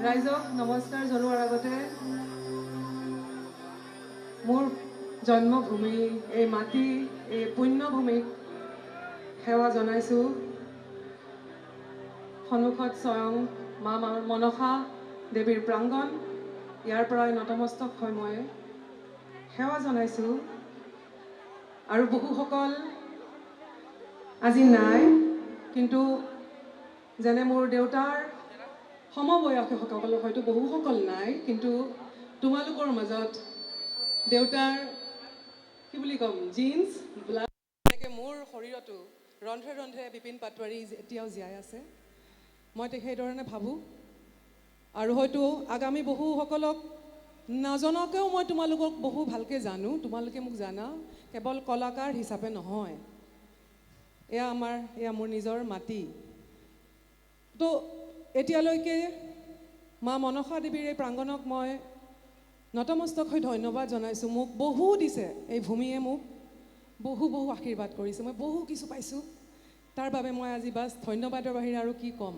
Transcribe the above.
ৰাইজক নমস্কাৰ জনোৱাৰ আগতে মোৰ জন্মভূমি এই মাটি এই পুণ্যভূমিক সেৱা জনাইছোঁ। সন্মুখত স্বয়ং মা মনসা দেৱীৰ প্ৰাংগণ, ইয়াৰ পৰাই নতমস্তক হৈ মই সেৱা জনাইছোঁ। আৰু বহুসকল আজি নাই, কিন্তু যেনে মোৰ দেউতাৰ সমবয়সীসকল হয়তো বহুসকল নাই, কিন্তু তোমালোকৰ মাজত দেউতাৰ কি বুলি ক'ম, জিন্স ব্লাড এনেকৈ মোৰ শৰীৰতো ৰন্ধ্ৰে ৰন্ধ্ৰে বিপিন পাটোৱাৰী এতিয়াও জীয়াই আছে। মই সেইধৰণে ভাবোঁ। আৰু হয়তো আগামী বহুসকলক নজনাকেও মই তোমালোকক বহু ভালকৈ জানো, তোমালোকে মোক জানা, কেৱল কলাকাৰ হিচাপে নহয়। এয়া মোৰ নিজৰ মাটি। তো এতিয়ালৈকে মা মনসা দেৱীৰ এই প্ৰাংগণক মই নতমস্তক হৈ ধন্যবাদ জনাইছোঁ। মোক বহু দিছে, এই ভূমিয়ে মোক বহু আশীৰ্বাদ কৰিছে, মই বহু কিছু পাইছোঁ। তাৰ বাবে মই আজি বাছ ধন্যবাদৰ বাহিৰে আৰু কি ক'ম।